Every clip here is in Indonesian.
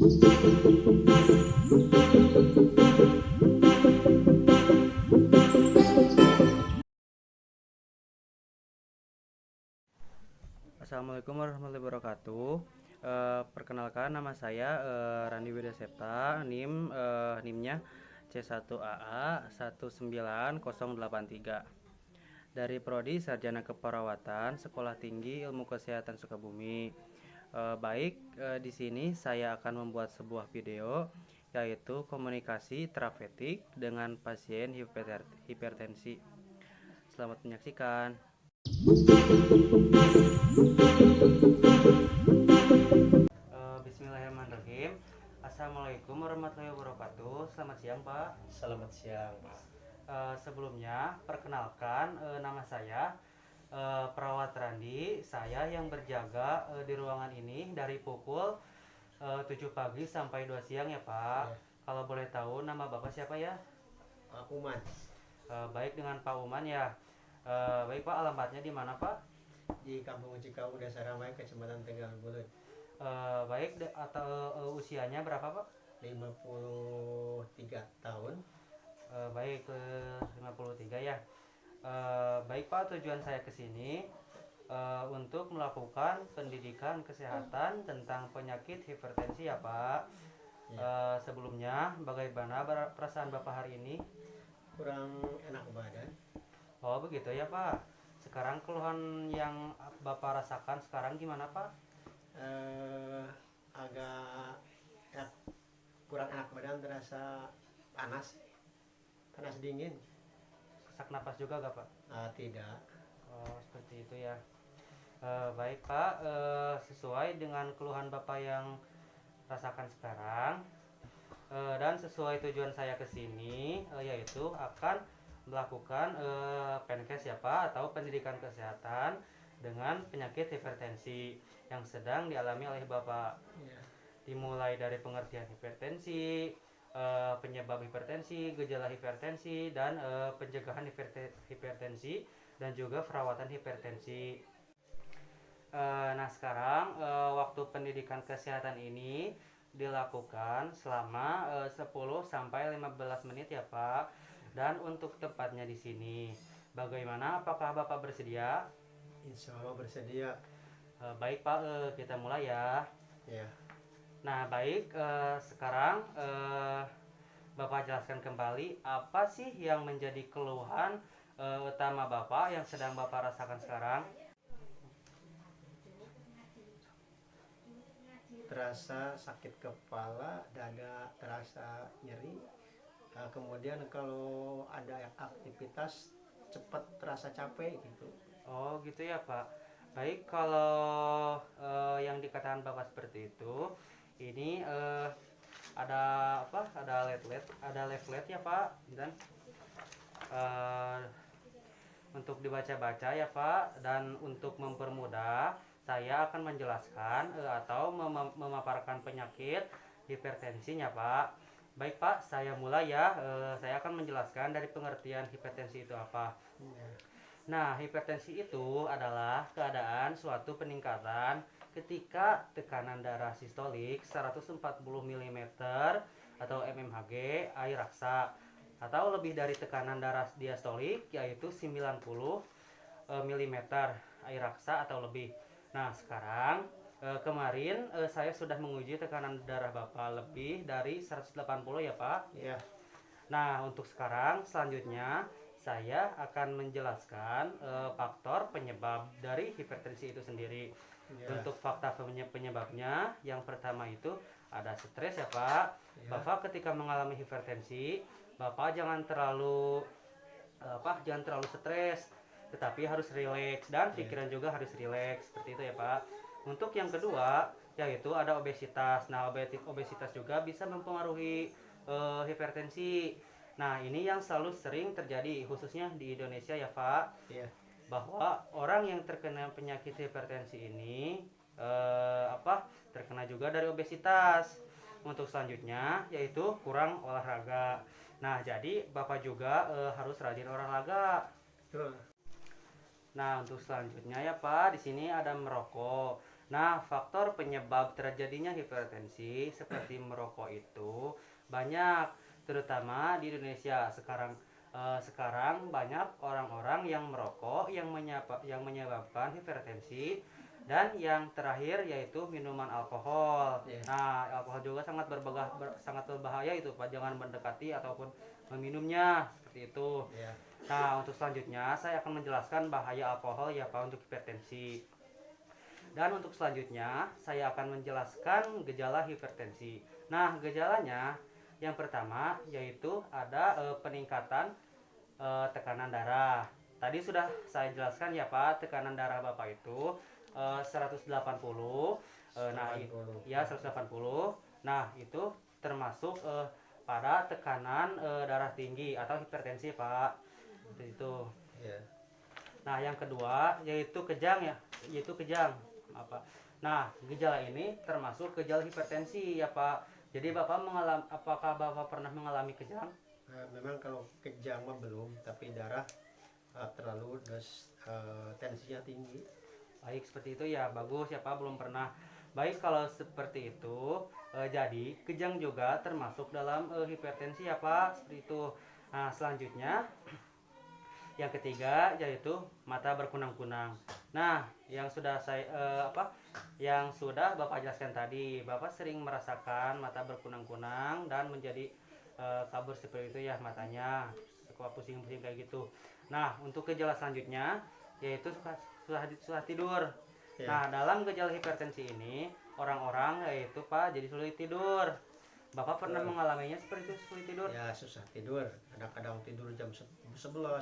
Assalamualaikum warahmatullahi wabarakatuh. Perkenalkan, nama saya Randi Widasepta, NIM-nya C1AA 19083 dari Prodi Sarjana Keperawatan Sekolah Tinggi Ilmu Kesehatan Sukabumi. Di sini saya akan membuat sebuah video yaitu komunikasi terapeutik dengan pasien hipertensi. Selamat menyaksikan. Bismillahirrahmanirrahim. Assalamualaikum warahmatullahi wabarakatuh. Selamat siang, Pak. Selamat siang, Pak. Sebelumnya, perkenalkan, nama saya Perawat Randi. Saya yang berjaga di ruangan ini dari pukul 7 pagi sampai 2 siang ya, Pak. Ya. Kalau boleh tahu nama Bapak siapa ya? Pak Uman. Baik, dengan Pak Uman ya. Baik, Pak, alamatnya di mana, Pak? Di Kampung Cikau, Desa Ramai, Kecamatan Tegal Bulut. Usianya berapa, Pak? 53 tahun. Baik, 53 ya. Baik, Pak, tujuan saya ke sini untuk melakukan pendidikan kesehatan tentang penyakit hipertensi ya, Pak. Ya. Sebelumnya, bagaimana perasaan Bapak hari ini? Kurang enak badan. Oh, begitu ya, Pak. Sekarang keluhan yang Bapak rasakan sekarang gimana, Pak? Agak ya, kurang enak badan, terasa panas dingin. Sesak napas juga gak, Pak? Tidak. Oh, seperti itu ya. Baik, Pak, sesuai dengan keluhan Bapak yang rasakan sekarang, dan sesuai tujuan saya ke sini, yaitu akan melakukan PENKES ya, Pak, atau pendidikan kesehatan dengan penyakit hipertensi yang sedang dialami oleh Bapak. Ya. Dimulai dari pengertian hipertensi, penyebab hipertensi, gejala hipertensi, dan pencegahan hipertensi, dan juga perawatan hipertensi. Nah, sekarang waktu pendidikan kesehatan ini dilakukan selama 10 sampai 15 menit ya, Pak. Dan untuk tempatnya di sini, bagaimana? Apakah Bapak bersedia? Insya Allah bersedia. Baik, Pak, kita mulai ya. Ya. Nah, baik, sekarang Bapak jelaskan kembali apa sih yang menjadi keluhan utama Bapak yang sedang Bapak rasakan sekarang? Terasa sakit kepala, dada terasa nyeri. Kemudian kalau ada aktivitas cepat terasa capek gitu. Oh, gitu ya, Pak. Baik, kalau yang dikatakan Bapak seperti itu, ini ada apa? Ada leaflet ya, Pak. Dan untuk dibaca-baca ya, Pak, dan untuk mempermudah saya akan menjelaskan atau memaparkan penyakit hipertensinya, Pak. Baik, Pak, saya mulai ya. Saya akan menjelaskan dari pengertian hipertensi itu apa. Nah, hipertensi itu adalah keadaan suatu peningkatan ketika tekanan darah sistolik 140 mm atau mmHg air raksa, atau lebih dari tekanan darah diastolik yaitu 90 mm air raksa atau lebih. Nah, sekarang kemarin saya sudah menguji tekanan darah Bapak lebih dari 180 ya, Pak. Ya. Nah, untuk sekarang selanjutnya saya akan menjelaskan faktor penyebab dari hipertensi itu sendiri. Ya. Untuk fakta penyebabnya, yang pertama itu ada stres ya, Pak. Ya. Bapak ketika mengalami hipertensi, Bapak jangan terlalu stres, tetapi harus rileks, dan pikiran juga harus rileks, seperti itu ya, Pak. Untuk yang kedua yaitu ada obesitas. Nah, obesitas juga bisa mempengaruhi hipertensi. Nah, ini yang selalu sering terjadi khususnya di Indonesia ya, Pak. Ya. Bahwa orang yang terkena penyakit hipertensi ini terkena juga dari obesitas. Untuk selanjutnya yaitu kurang olahraga. Nah, jadi Bapak juga harus rajin olahraga. Betul. Nah, untuk selanjutnya ya, Pak, di sini ada merokok. Nah, faktor penyebab terjadinya hipertensi seperti merokok itu banyak, terutama di Indonesia sekarang. Sekarang banyak orang-orang yang merokok yang menyebabkan hipertensi, dan yang terakhir yaitu minuman alkohol. Ya. Nah, alkohol juga sangat berbahaya itu Pak, jangan mendekati ataupun meminumnya seperti itu. Ya. Nah, untuk selanjutnya saya akan menjelaskan bahaya alkohol ya Pak untuk hipertensi. Dan untuk selanjutnya, saya akan menjelaskan gejala hipertensi. Nah, gejalanya yang pertama yaitu ada peningkatan tekanan darah. Tadi sudah saya jelaskan ya Pak, tekanan darah Bapak itu 180. Nah, 80. ya 180. Nah, itu termasuk pada tekanan darah tinggi atau hipertensi Pak. Itu. Ya. Nah, yang kedua yaitu kejang ya, yaitu kejang apa. Nah, gejala ini termasuk gejala hipertensi ya Pak. Jadi apakah Bapak pernah mengalami kejang? Memang kalau kejang mah belum, tapi darah terlalu tensinya tinggi. Baik, seperti itu ya, bagus ya Pak, belum pernah. Baik, kalau seperti itu, jadi kejang juga termasuk dalam hipertensi ya Pak, seperti itu. Nah, selanjutnya yang ketiga yaitu mata berkunang-kunang. Nah, yang sudah yang sudah Bapak jelaskan tadi, Bapak sering merasakan mata berkunang-kunang dan menjadi kabur seperti itu ya matanya, suka pusing-pusing kayak gitu. Nah, untuk gejala selanjutnya yaitu susah tidur. Ya. Nah, dalam gejala hipertensi ini orang-orang yaitu Pak jadi sulit tidur. Bapak pernah mengalaminya seperti itu, sulit tidur? Ya, susah tidur. Kadang-kadang tidur jam 11,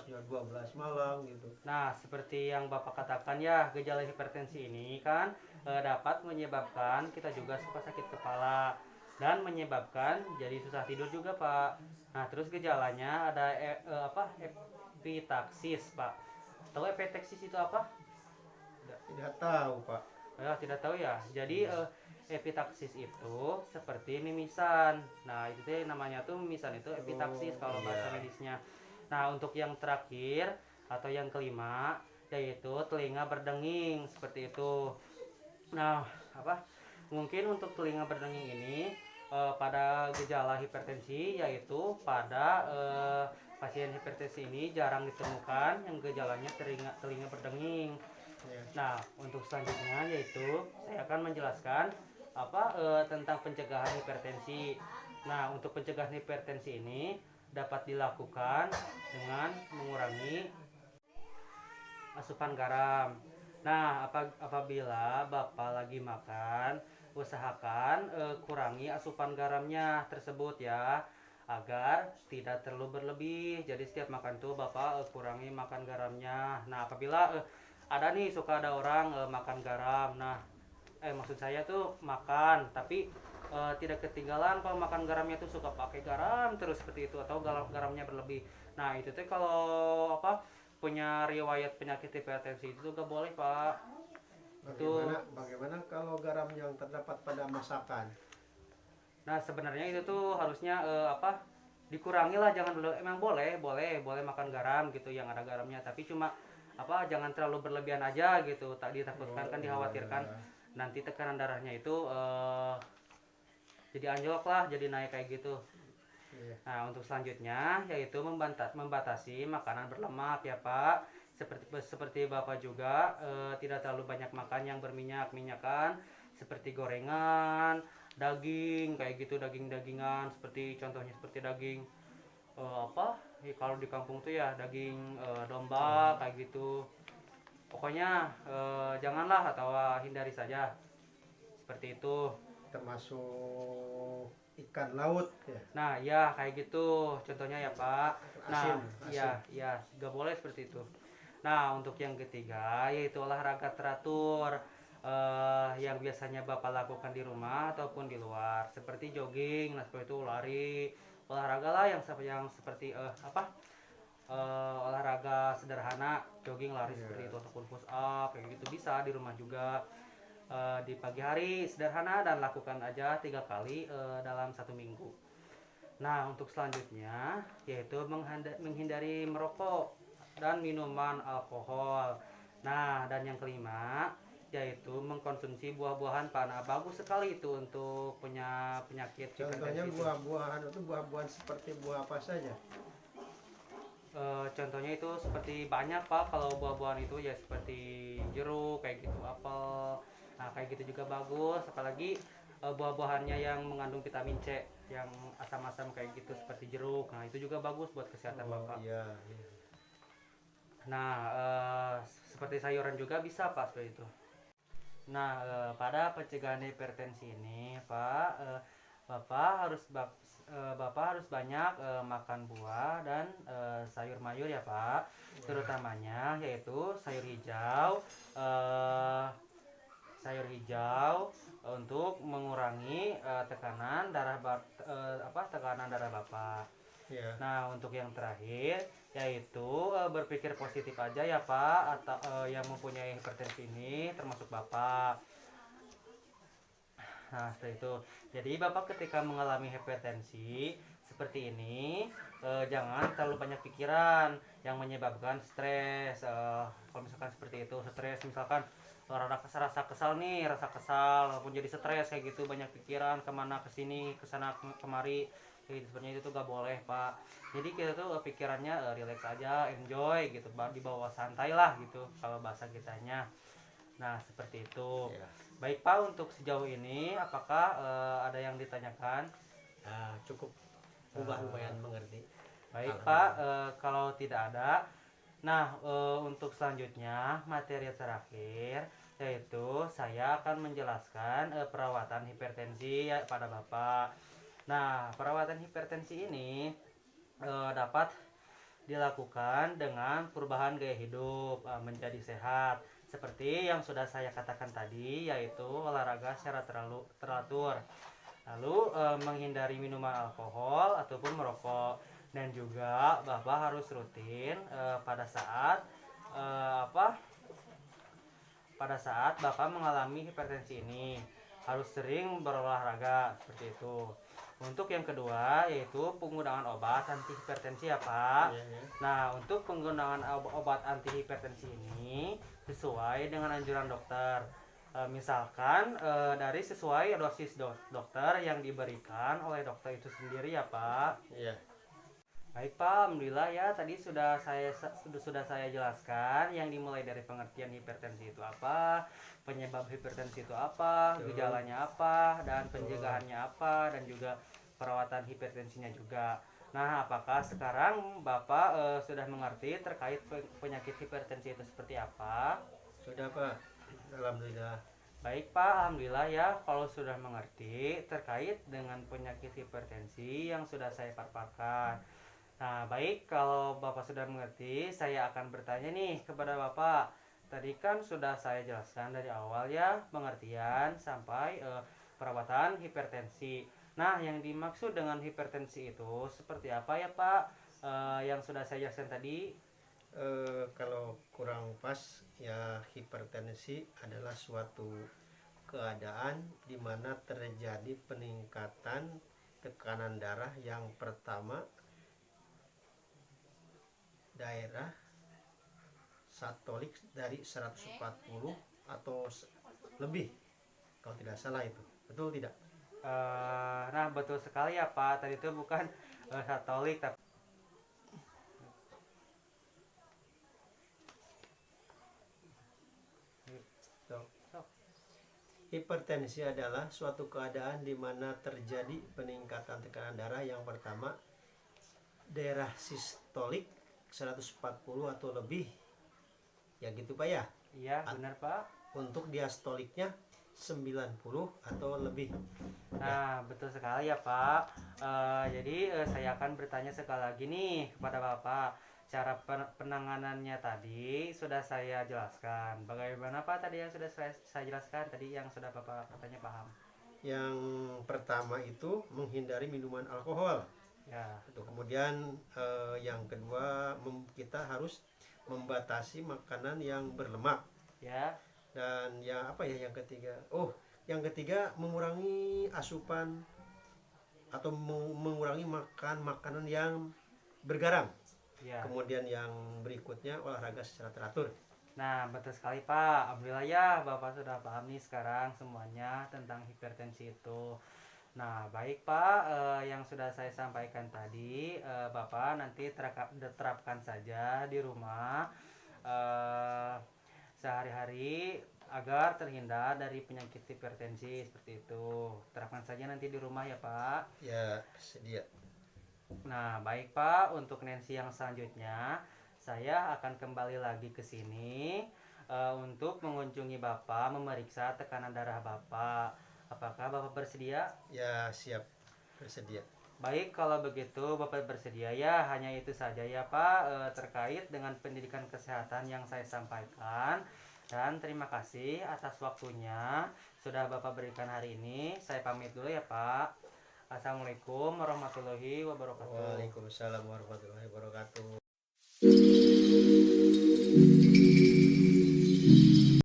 jam 12 malam gitu. Nah, seperti yang Bapak katakan ya, gejala hipertensi ini kan dapat menyebabkan kita juga suka sakit kepala dan menyebabkan jadi susah tidur juga, Pak. Nah, terus gejalanya ada epitaksis, Pak. Tahu epitaksis itu apa? Tidak tahu, Pak. Ya, tidak tahu ya. Jadi epitaksis itu seperti mimisan. Nah, itu teh namanya tuh mimisan itu epitaksis kalau bahasa medisnya. Nah, untuk yang terakhir atau yang kelima yaitu telinga berdenging seperti itu. Nah, mungkin untuk telinga berdenging ini pada gejala hipertensi yaitu pada pasien hipertensi ini jarang ditemukan yang gejalanya telinga berdenging. Ya. Nah, untuk selanjutnya yaitu saya akan menjelaskan tentang pencegahan hipertensi. Nah, untuk pencegahan hipertensi ini dapat dilakukan dengan mengurangi asupan garam. Nah, apabila Bapak lagi makan, usahakan kurangi asupan garamnya tersebut ya, agar tidak terlalu berlebih. Jadi setiap makan tuh Bapak kurangi makan garamnya. Nah, apabila ada orang makan garam. Nah, maksud saya tuh makan tapi tidak ketinggalan kalau makan garamnya tuh suka pakai garam terus seperti itu atau garamnya berlebih. Nah, itu tuh kalau punya riwayat penyakit hipertensi itu gak boleh Pak. Bagaimana kalau garam yang terdapat pada masakan? Nah, sebenarnya itu tuh harusnya dikurangi lah, jangan dulu. Emang boleh makan garam gitu yang ada garamnya, tapi cuma jangan terlalu berlebihan aja gitu. Tak ditakutkan kan dikhawatirkan nanti tekanan darahnya itu jadi anjlok lah, jadi naik kayak gitu. Nah, untuk selanjutnya yaitu membatasi makanan berlemak ya Pak. Seperti Bapak juga tidak terlalu banyak makan yang berminyakan seperti gorengan, daging kayak gitu, daging-dagingan seperti contohnya seperti daging kalau di kampung tuh ya daging domba kayak gitu. Pokoknya janganlah atau hindari saja seperti itu. Termasuk ikan laut ya. Nah, ya kayak gitu contohnya ya Pak. Nah, Asin. ya gak boleh seperti itu. Nah, untuk yang ketiga yaitu olahraga teratur yang biasanya Bapak lakukan di rumah ataupun di luar seperti jogging, nah seperti itu lari, olahraga lah yang seperti olahraga sederhana, jogging, lari seperti itu ataupun push up kayak gitu bisa di rumah juga. Di pagi hari sederhana dan lakukan aja 3 kali dalam 1 minggu. Nah, untuk selanjutnya yaitu menghindari merokok dan minuman alkohol. Nah, dan yang kelima yaitu mengkonsumsi buah-buahan Pak. Nah, bagus sekali itu untuk penyakit Contohnya hipertensi itu. buah-buahan itu buah-buahan seperti buah apa saja? Contohnya itu seperti banyak Pak, kalau buah-buahan itu ya seperti jeruk kayak gitu, apel. Nah, kayak gitu juga bagus, apalagi buah-buahannya yang mengandung vitamin C yang asam-asam kayak gitu seperti jeruk. Nah, itu juga bagus buat kesehatan Oh Bapak. iya, iya. Nah, seperti sayuran juga bisa Pak seperti itu. Nah, pada pencegahan hipertensi ini, Pak, Bapak harus Bapak harus banyak makan buah dan sayur mayur ya, Pak. Terutamanya yaitu eh, sayur hijau untuk mengurangi tekanan darah Bapak. Iya. Nah, untuk yang terakhir yaitu berpikir positif aja ya Pak, atau yang mempunyai hipertensi ini termasuk Bapak. Nah, setelah itu, jadi Bapak ketika mengalami hipertensi seperti ini, jangan terlalu banyak pikiran yang menyebabkan stres. Kalau misalkan seperti itu, stres misalkan rasa kesal nih, rasa kesal, walaupun jadi stres kayak gitu, banyak pikiran kemana kesini, kesana kemari, kayak gitu, sebenarnya itu tuh gak boleh Pak. Jadi kita tuh pikirannya relax aja, enjoy gitu, dibawa santai lah gitu, kalau bahasa kitanya. Nah, seperti itu. Iya. Baik Pak, untuk sejauh ini apakah ada yang ditanyakan? Nah, cukup Eh, lumayan mengerti. Baik Pak, Alhamdulillah. kalau tidak ada, nah untuk selanjutnya materi terakhir yaitu saya akan menjelaskan perawatan hipertensi ya, pada Bapak. Nah, perawatan hipertensi ini dapat dilakukan dengan perubahan gaya hidup menjadi sehat seperti yang sudah saya katakan tadi, yaitu olahraga secara teratur, lalu menghindari minuman alkohol ataupun merokok, dan juga Bapak harus rutin pada saat Bapak mengalami hipertensi ini, harus sering berolahraga seperti itu. Untuk yang kedua yaitu penggunaan obat anti hipertensi ya Pak. Iya, iya. Nah, untuk penggunaan obat anti hipertensi ini sesuai dengan anjuran dokter. Misalkan dari sesuai dosis dokter yang diberikan oleh dokter itu sendiri ya Pak. Iya. Baik Pak, alhamdulillah ya, tadi sudah saya jelaskan yang dimulai dari pengertian hipertensi itu apa, penyebab hipertensi itu apa, Betul. gejalanya apa, dan Betul. pencegahannya apa, dan juga perawatan hipertensinya juga. Nah, apakah sekarang Bapak sudah mengerti terkait penyakit hipertensi itu seperti apa? Sudah, Pak. Alhamdulillah. Baik Pak, alhamdulillah ya kalau sudah mengerti terkait dengan penyakit hipertensi yang sudah saya paparkan. Nah, baik, kalau Bapak sudah mengerti, saya akan bertanya nih kepada Bapak. Tadi kan sudah saya jelaskan dari awal ya, pengertian sampai perawatan hipertensi. Nah, yang dimaksud dengan hipertensi itu seperti apa ya Pak? Yang sudah saya jelaskan tadi. Kalau kurang pas, ya hipertensi adalah suatu keadaan di mana terjadi peningkatan tekanan darah yang pertama daerah sistolik dari 140 atau lebih, kalau tidak salah itu. Betul tidak? Nah, betul sekali ya Pak. Tadi itu bukan satolik, tapi Hipertensi adalah suatu keadaan di mana terjadi peningkatan tekanan darah yang pertama daerah sistolik 140 atau lebih. Ya gitu Pak ya. iya benar Pak. Untuk diastoliknya 90 atau lebih. Nah, betul sekali ya Pak. Jadi saya akan bertanya sekali lagi nih kepada Bapak. Cara penanganannya tadi sudah saya jelaskan. Bagaimana Pak tadi yang sudah saya jelaskan? Tadi yang sudah Bapak katanya paham. Yang pertama itu menghindari minuman alkohol. Ya, Kemudian yang kedua kita harus membatasi makanan yang berlemak. ya, Dan yang apa ya yang ketiga? Oh, yang ketiga mengurangi asupan atau mengurangi makan makanan yang bergaram. ya. Kemudian yang berikutnya olahraga secara teratur. Nah, betul sekali Pak. Alhamdulillah ya, Bapak sudah paham nih sekarang semuanya tentang hipertensi itu. Nah, baik Pak, yang sudah saya sampaikan tadi, Bapak nanti terapkan saja di rumah eh, sehari-hari agar terhindar dari penyakit hipertensi seperti itu. Terapkan saja nanti di rumah ya Pak. Ya, sedia. Nah, baik Pak, untuk Nancy yang selanjutnya, saya akan kembali lagi ke sini untuk mengunjungi Bapak, memeriksa tekanan darah Bapak. Apakah Bapak bersedia? Ya, siap. Bersedia. Baik, kalau begitu Bapak bersedia ya, hanya itu saja ya Pak terkait dengan pendidikan kesehatan yang saya sampaikan. Dan terima kasih atas waktunya sudah Bapak berikan hari ini. Saya pamit dulu ya Pak. Assalamualaikum warahmatullahi wabarakatuh. Waalaikumsalam warahmatullahi wabarakatuh.